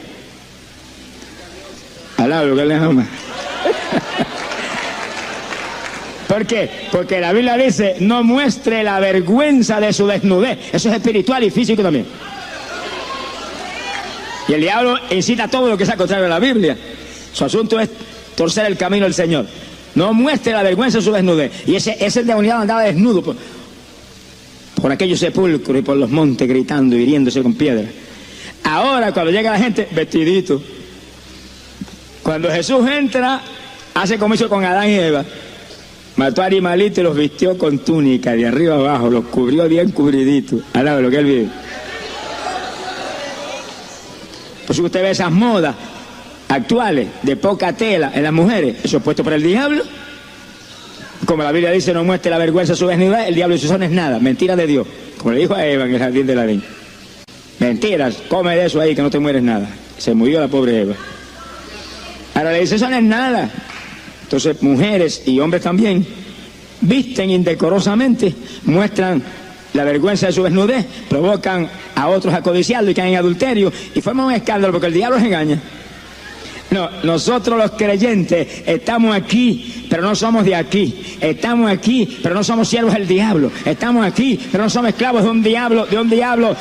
Alablo, que le ama. ¿Por qué? Porque la Biblia dice, no muestre la vergüenza de su desnudez. Eso es espiritual y físico también. Y el diablo incita a todo lo que sea contrario a la Biblia. Su asunto es torcer el camino del Señor. No muestre la vergüenza de su desnudez. Y ese endemoniado andaba desnudo por aquellos sepulcros y por los montes gritando y hiriéndose con piedras. Ahora cuando llega la gente, vestidito. Cuando Jesús entra, hace como hizo con Adán y Eva. Mató a animalitos y los vistió con túnica de arriba abajo, los cubrió bien cubriditos. Alaba lo que él vive. Por eso usted ve esas modas actuales de poca tela en las mujeres, eso es puesto por el diablo. Como la Biblia dice, no muestre la vergüenza de su desnudez, el diablo dice, eso no es nada, mentira de Dios. Como le dijo a Eva en el jardín del Edén. Mentiras, come de eso ahí que no te mueres nada. Se murió la pobre Eva. Ahora le dice, eso no es nada. Entonces mujeres y hombres también visten indecorosamente, muestran la vergüenza de su desnudez, provocan a otros a codiciarlo y caen en adulterio y forman un escándalo porque el diablo los engaña. No, nosotros los creyentes estamos aquí, pero no somos de aquí. Estamos aquí, pero no somos siervos del diablo. Estamos aquí, pero no somos esclavos de un diablo,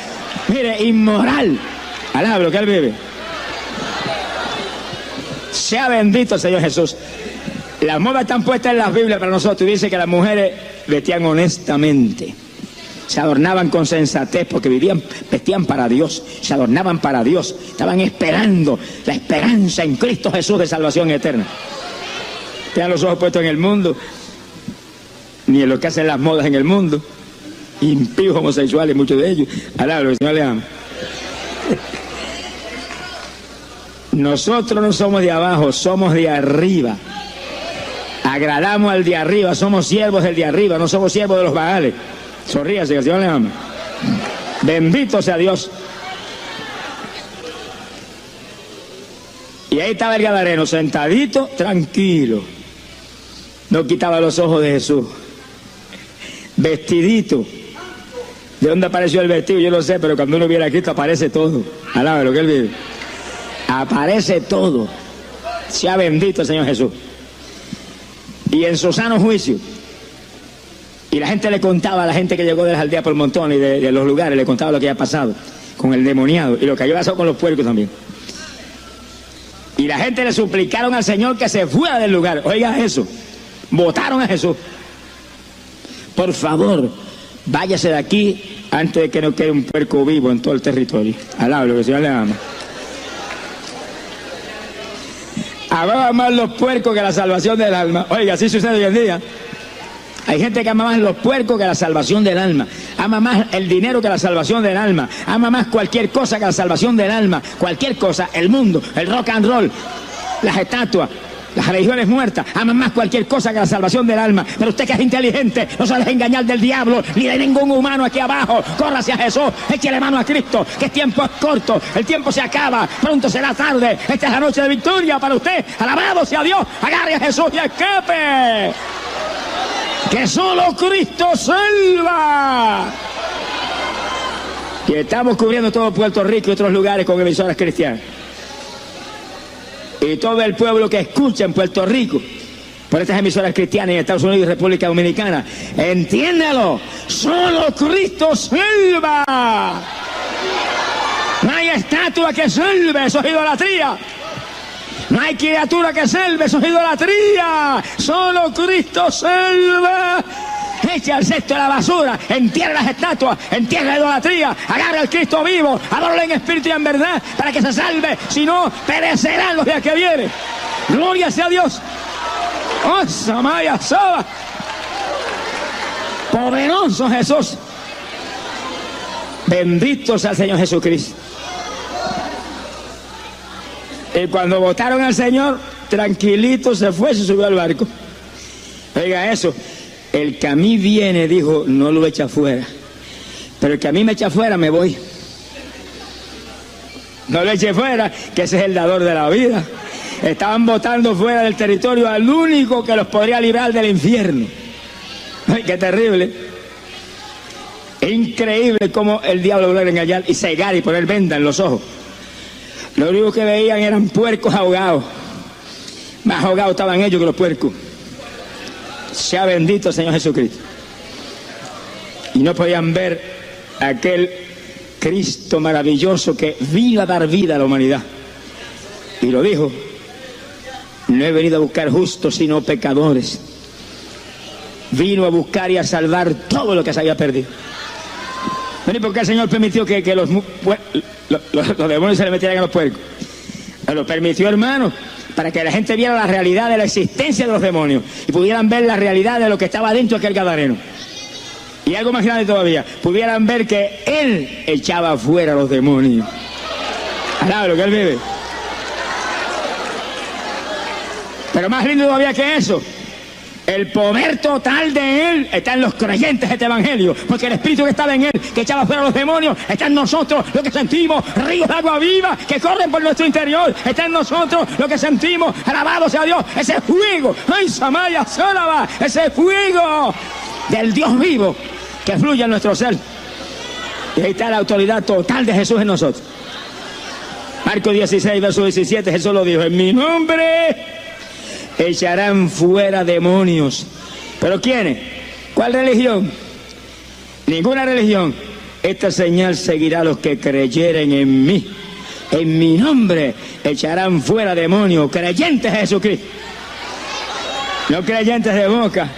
mire, inmoral. Alaba lo que él vive. Sea bendito el Señor Jesús. Las modas están puestas en las Biblias para nosotros y dice que las mujeres vestían honestamente. Se adornaban con sensatez porque vestían para Dios, se adornaban para Dios, estaban esperando la esperanza en Cristo Jesús de salvación eterna. Tengan los ojos puestos en el mundo, ni en lo que hacen las modas en el mundo, impíos homosexuales, muchos de ellos. Alablo, el Señor le ama. Nosotros no somos de abajo, somos de arriba. Agradamos al de arriba, somos siervos del de arriba, no somos siervos de los Baales. Sonríase, que el Señor le ama. Bendito sea Dios. Y ahí estaba el gadareno, sentadito, tranquilo. No quitaba los ojos de Jesús. Vestidito. ¿De dónde apareció el vestido? Yo no sé, pero cuando uno viene a Cristo aparece todo. Alaba lo que él vive. Aparece todo. Sea bendito el Señor Jesús. Y en su sano juicio. Y la gente le contaba a la gente que llegó de las aldeas por montón y de los lugares, le contaba lo que había pasado con el demoniado y lo que había pasado con los puercos también. Y la gente le suplicaron al Señor que se fuera del lugar. Oiga eso, votaron a Jesús. Por favor, váyase de aquí antes de que no quede un puerco vivo en todo el territorio. Alablo, que el Señor le ama. Amaba más los puercos que la salvación del alma. Oiga, así sucede hoy en día. Hay gente que ama más los puercos que la salvación del alma. Ama más el dinero que la salvación del alma. Ama más cualquier cosa que la salvación del alma. Cualquier cosa, el mundo, el rock and roll, las estatuas, las religiones muertas. Ama más cualquier cosa que la salvación del alma. Pero usted que es inteligente, no se deje engañar del diablo ni de ningún humano aquí abajo. Corra hacia Jesús, échale mano a Cristo, que el tiempo es corto, el tiempo se acaba, pronto será tarde. Esta es la noche de victoria para usted. Alabado sea Dios, agarre a Jesús y escape. Que solo Cristo salva. Y estamos cubriendo todo Puerto Rico y otros lugares con emisoras cristianas. Y todo el pueblo que escucha en Puerto Rico por estas emisoras cristianas en Estados Unidos y República Dominicana, entiéndalo, solo Cristo salva. No hay estatua que salve, eso es idolatría. No hay criatura que salve, eso es idolatría. Solo Cristo salva. eche al cesto de la basura, entierre las estatuas, entierre la idolatría, agarre al Cristo vivo, adórale en espíritu y en verdad, para que se salve, si no, perecerán los días que vienen. Gloria sea a Dios. ¡Oh, Samaya Saba! Poderoso Jesús. Bendito sea el Señor Jesucristo. Y cuando votaron al Señor, tranquilito se fue, se subió al barco. Oiga eso, el que a mí viene, dijo, no lo echa fuera. Pero el que a mí me echa fuera, me voy. No lo eche fuera, que ese es el dador de la vida. Estaban votando fuera del territorio al único que los podría librar del infierno. Ay, qué terrible. Es increíble cómo el diablo logra engañar y cegar y poner venda en los ojos. Lo único que veían eran puercos ahogados. Más ahogados estaban ellos que los puercos. Sea bendito el Señor Jesucristo. Y no podían ver aquel Cristo maravilloso que vino a dar vida a la humanidad. Y lo dijo: no he venido a buscar justos sino pecadores. Vino a buscar y a salvar todo lo que se había perdido. ¿Y por qué el Señor permitió que los demonios se le metieran a los puercos? Lo permitió, hermano, para que la gente viera la realidad de la existencia de los demonios y pudieran ver la realidad de lo que estaba dentro de aquel gadareno. Y algo más grande todavía, pudieran ver que Él echaba fuera a los demonios. Alaba lo que Él vive. Pero más lindo todavía que eso, el poder total de Él está en los creyentes de este evangelio, porque el Espíritu que estaba en Él, que echaba fuera a los demonios, está en nosotros, lo que sentimos, ríos de agua viva que corren por nuestro interior, está en nosotros, lo que sentimos, alabado sea Dios, ese fuego, ay, Samaya Sólava, ese fuego del Dios vivo que fluye en nuestro ser. Y ahí está la autoridad total de Jesús en nosotros. Marcos 16, verso 17, Jesús lo dijo: en mi nombre echarán fuera demonios. ¿Pero quiénes? ¿Cuál religión? Ninguna religión. Esta señal seguirá a los que creyeren en mí. En mi nombre echarán fuera demonios. Creyentes de Jesucristo. No creyentes de boca.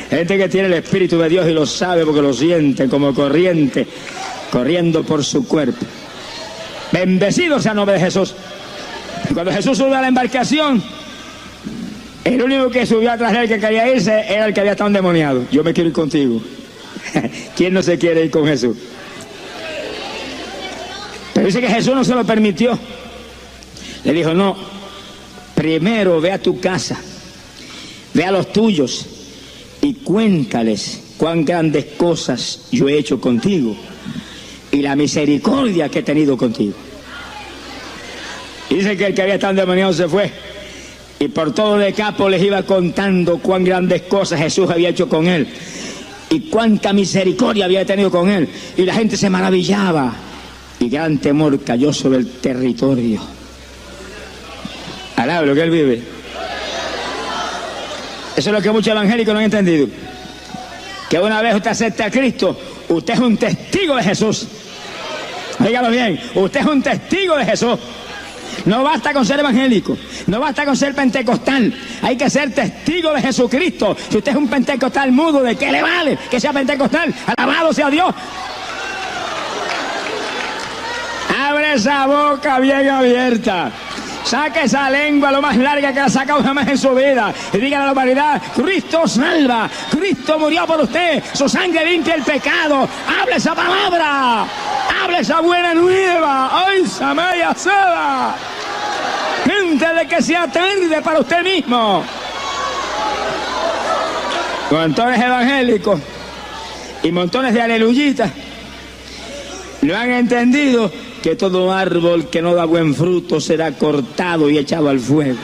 Gente que tiene el Espíritu de Dios y lo sabe porque lo siente como corriente, corriendo por su cuerpo. Bendecido sea el nombre de Jesús. Y cuando Jesús subió a la embarcación, el único que subió atrás de él que quería irse era el que había estado endemoniado. Yo me quiero ir contigo. ¿Quién no se quiere ir con Jesús? Pero dice que Jesús no se lo permitió. Le dijo: no, primero ve a tu casa, ve a los tuyos y cuéntales cuán grandes cosas yo he hecho contigo y la misericordia que he tenido contigo. Y dice que el que había estado endemoniado se fue. Y por todo Decápolis les iba contando cuán grandes cosas Jesús había hecho con él y cuánta misericordia había tenido con él. Y la gente se maravillaba y gran temor cayó sobre el territorio. Alaba lo que Él vive. Eso es lo que muchos evangélicos no han entendido. Que una vez usted acepta a Cristo, usted es un testigo de Jesús. Dígalo bien, usted es un testigo de Jesús. No basta con ser evangélico, no basta con ser pentecostal, hay que ser testigo de Jesucristo. Si usted es un pentecostal mudo, ¿de qué le vale que sea pentecostal? Alabado sea Dios. Abre esa boca bien abierta, saque esa lengua lo más larga que la ha sacado jamás en su vida y dígale a la humanidad: Cristo salva, Cristo murió por usted, su sangre limpia el pecado. Hable esa palabra, hable esa buena nueva. ¡Ay, Samaya Sada! Gente de que sea tarde para usted mismo. Montones evangélicos y montones de aleluyitas no han entendido que todo árbol que no da buen fruto será cortado y echado al fuego.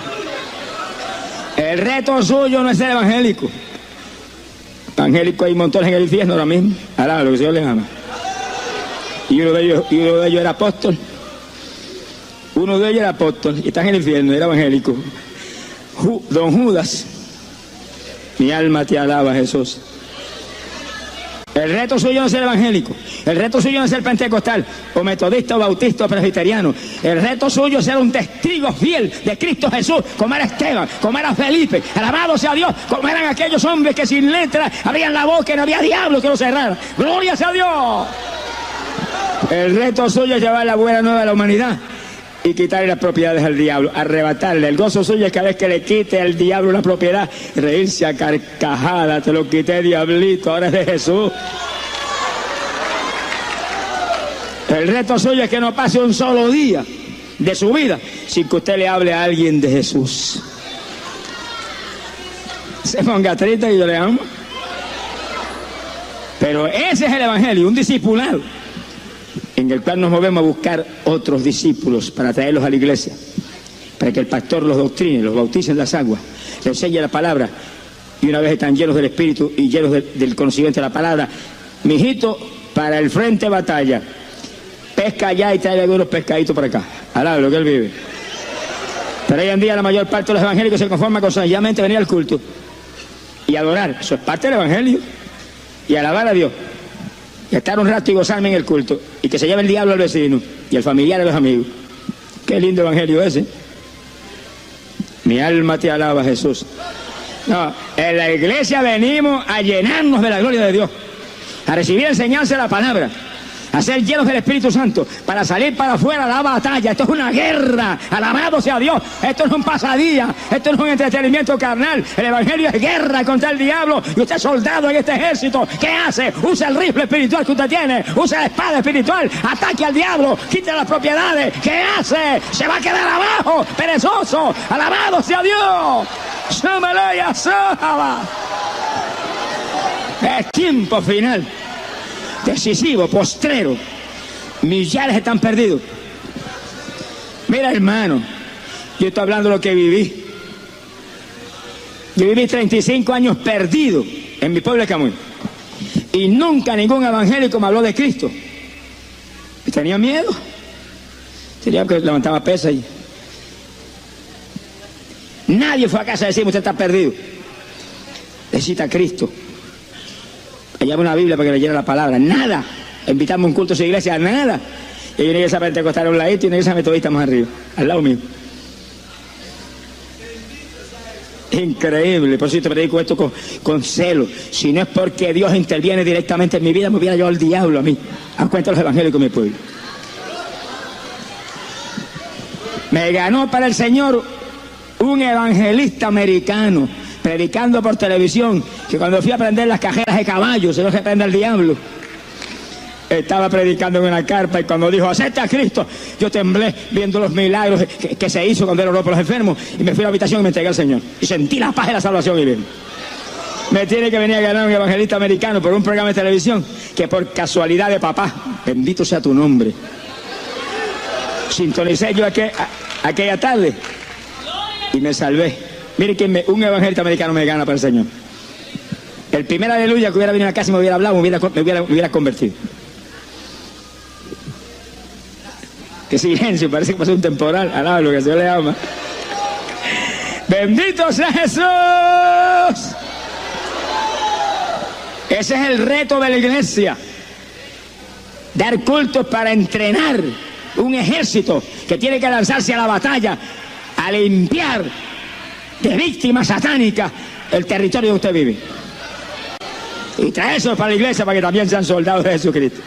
El reto suyo no es ser evangélico. Evangélico hay montones en el infierno ahora mismo. Alaba lo que el Señor les ama. Y uno de ellos era apóstol. Uno de ellos era apóstol y está en el infierno, era evangélico. Don Judas, mi alma te alaba, Jesús. El reto suyo no es ser evangélico. El El reto suyo no es ser pentecostal, o metodista, o bautista, o presbiteriano. El reto suyo es ser un testigo fiel de Cristo Jesús, como era Esteban, como era Felipe. Alabado sea Dios, como eran aquellos hombres que sin letra abrían la boca y no había diablo que lo cerrara. ¡Gloria sea Dios! El reto suyo es llevar la buena nueva a la humanidad y quitarle las propiedades al diablo, arrebatarle. El gozo suyo es cada vez que le quite al diablo una propiedad, reírse a carcajada. Te lo quité, diablito, ahora es de Jesús. El reto suyo es que no pase un solo día de su vida sin que usted le hable a alguien de Jesús. Se ponga triste y yo le amo. Pero ese es el evangelio, un discipulado en el cual nos movemos a buscar otros discípulos para traerlos a la iglesia, para que el pastor los doctrine, los bautice en las aguas, les enseñe la palabra, y una vez están llenos del Espíritu y llenos del conocimiento de la palabra, mijito, para el frente de batalla, pesca allá y trae algunos pescaditos para acá, alaba lo que él vive. Pero hoy en día la mayor parte de los evangélicos se conforman con sencillamente venir al culto y adorar. Eso es parte del evangelio, y alabar a Dios, y estar un rato y gozarme en el culto, y que se lleve el diablo al vecino y el familiar a los amigos. Qué lindo evangelio ese. Mi alma te alaba, Jesús. No, en la iglesia venimos a llenarnos de la gloria de Dios, a recibir enseñanza de la palabra, a ser llenos del Espíritu Santo, para salir para afuera a la batalla. Esto es una guerra, alabado sea Dios. Esto no es un pasadía, esto no es un entretenimiento carnal. El evangelio es guerra contra el diablo, y usted es soldado en este ejército. ¿Qué hace? Usa el rifle espiritual que usted tiene, usa la espada espiritual, ataque al diablo, quita las propiedades. ¿Qué hace? Se va a quedar abajo, perezoso. Alabado sea Dios. Es tiempo final, decisivo, postrero. Millares están perdidos. Mira, hermano, yo estoy hablando de lo que viví. Yo viví 35 años perdido en mi pueblo de Camuy, y nunca ningún evangélico me habló de Cristo. Y tenía miedo. Tenía que levantaba pesas y nadie fue a casa a decirme: usted está perdido, necesita a Cristo. Allá una Biblia para que leyera la palabra. Nada. Invitarme a un culto a su iglesia, nada. Y hay una iglesia pentecostal a un ladito y una iglesia metodista más arriba, al lado mío. Increíble. Por eso yo te predico esto con celo. Si no es porque Dios interviene directamente en mi vida, me hubiera llevado al diablo a mí. A cuenta de los evangélicos de mi pueblo. Me ganó para el Señor un evangelista americano, predicando por televisión, que cuando fui a prender las cajeras de caballos, se lo que prende el diablo. Estaba predicando en una carpa, y cuando dijo: acepta a Cristo, yo temblé viendo los milagros que se hizo cuando él oró por los enfermos, y me fui a la habitación y me entregué al Señor, y sentí la paz de la salvación. Y bien, me tiene que venir a ganar un evangelista americano por un programa de televisión que por casualidad de papá, bendito sea tu nombre, sintonicé yo aquella tarde y me salvé. Mire que un evangelista americano me gana para el Señor. El primer aleluya que hubiera venido a casa y me hubiera hablado, me hubiera convertido. Qué silencio, parece que pasó un temporal. Alaba lo que el Señor le ama. ¡Bendito sea Jesús! Ese es el reto de la iglesia. Dar cultos para entrenar un ejército que tiene que lanzarse a la batalla, a limpiar de víctimas satánicas el territorio donde usted vive, y traerse para la iglesia para que también sean soldados de Jesucristo.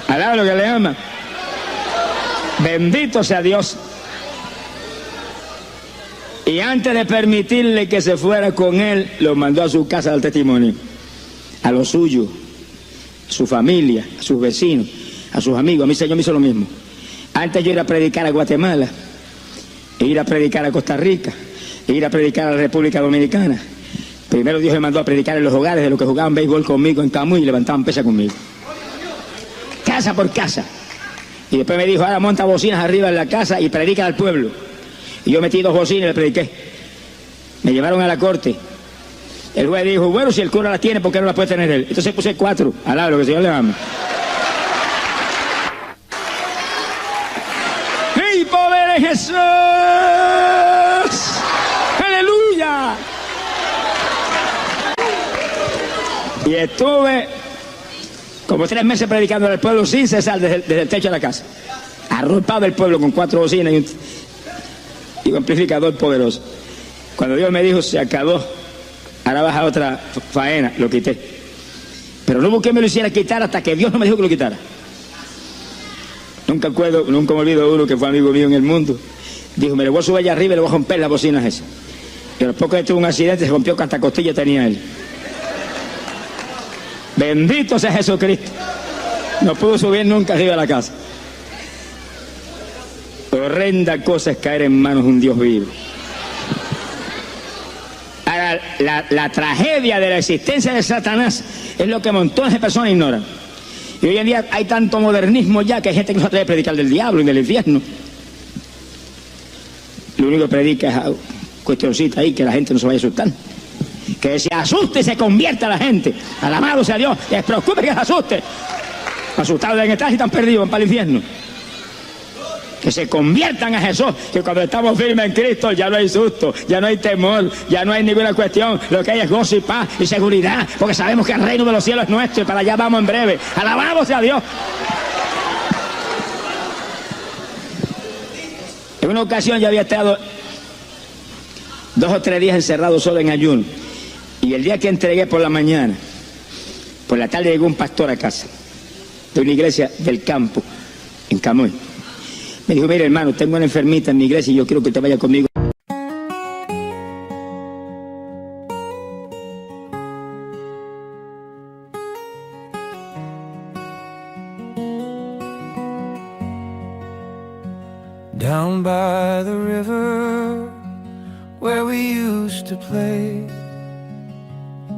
Alaba lo que le ama. Bendito sea Dios. Y antes de permitirle que se fuera con él, lo mandó a su casa del testimonio, a los suyos, a su familia, a sus vecinos, a sus amigos. A mí el Señor me hizo lo mismo. Antes yo ir a predicar a Guatemala, e ir a predicar a Costa Rica, e ir a predicar a la República Dominicana. Primero Dios me mandó a predicar en los hogares de los que jugaban béisbol conmigo en Camuy y levantaban pesas conmigo, casa por casa. Y después me dijo: ahora monta bocinas arriba en la casa y predica al pueblo. Y yo metí 2 bocinas y le prediqué. Me llevaron a la corte. El juez dijo: bueno, si el cura las tiene, ¿por qué no las puede tener él? Entonces puse 4. Alaba lo que el Señor le ama. ¡El poder de Jesús! ¡Aleluya! Y estuve Como 3 meses predicando al pueblo sin cesar desde el techo de la casa. Arropado el pueblo con 4 bocinas y un amplificador poderoso. Cuando Dios me dijo, se acabó, ahora vas a otra faena, lo quité. Pero no busqué me lo hiciera quitar hasta que Dios no me dijo que lo quitara. Nunca me olvido uno que fue amigo mío en el mundo. Dijo, me le voy a subir allá arriba y le voy a romper las bocinas esas. Y a los pocos días tuvo un accidente, se rompió que hasta costilla tenía él. Bendito sea Jesucristo. No pudo subir nunca arriba de la casa. Horrenda cosa es caer en manos de un Dios vivo. Ahora, la tragedia de la existencia de Satanás es lo que montones de personas ignoran. Y hoy en día hay tanto modernismo ya que hay gente que no se atreve a predicar del diablo y del infierno. Lo único que predica es cuestioncita ahí, que la gente no se vaya a asustar. Que se asuste y se convierta la gente. Alabado sea Dios, les preocupe que se asuste. Asustados deben estar y están perdidos, van para el infierno. Que se conviertan a Jesús, que cuando estamos firmes en Cristo ya no hay susto, ya no hay temor, ya no hay ninguna cuestión, lo que hay es gozo y paz y seguridad, porque sabemos que el reino de los cielos es nuestro y para allá vamos en breve. Alabado sea Dios. En una ocasión yo había estado 2 o 3 días encerrado solo en ayuno, y el día que entregué por la mañana, por la tarde llegó un pastor a casa de una iglesia del campo en Camoy. Me dijo, mire hermano, tengo una enfermita en mi iglesia y yo quiero que te vaya conmigo. Down by the river where we used to play,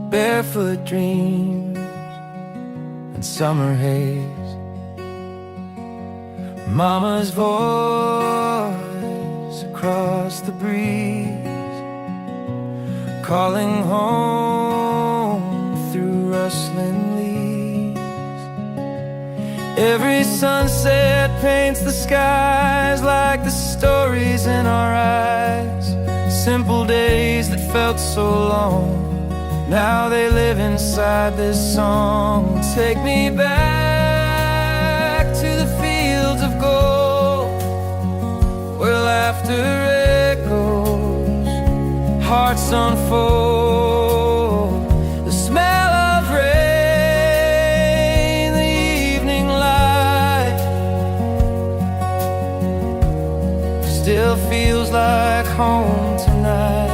barefoot dreams and summer haze. Mama's voice across the breeze, calling home through rustling leaves. Every sunset paints the skies like the stories in our eyes. Simple days that felt so long, now they live inside this song. Take me back to the fields of gold, where laughter echoes, hearts unfold. The smell of rain, the evening light, still feels like home tonight.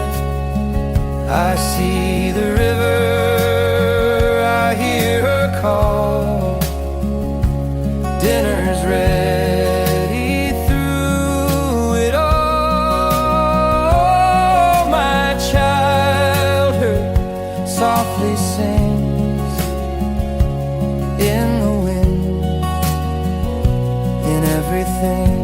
I see the river, I hear her call. Dinner's ready through it all. My childhood softly sings in the wind, in everything.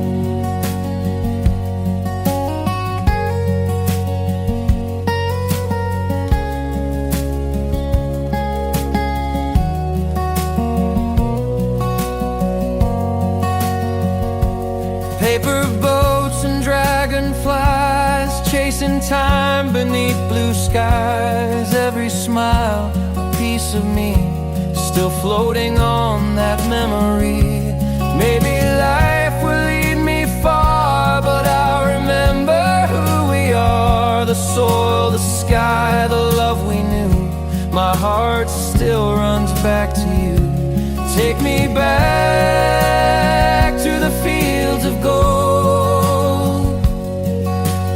Paper boats and dragonflies, chasing time beneath blue skies. Every smile, a piece of me, still floating on that memory. Maybe life will lead me far, but I'll remember who we are. The soil, the sky, the love we knew. My heart still runs back to you. Take me back to the fields of gold,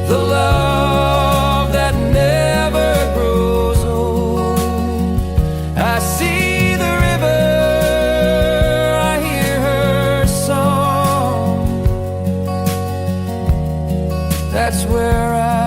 the love that never grows old. I see the river, I hear her song. That's where I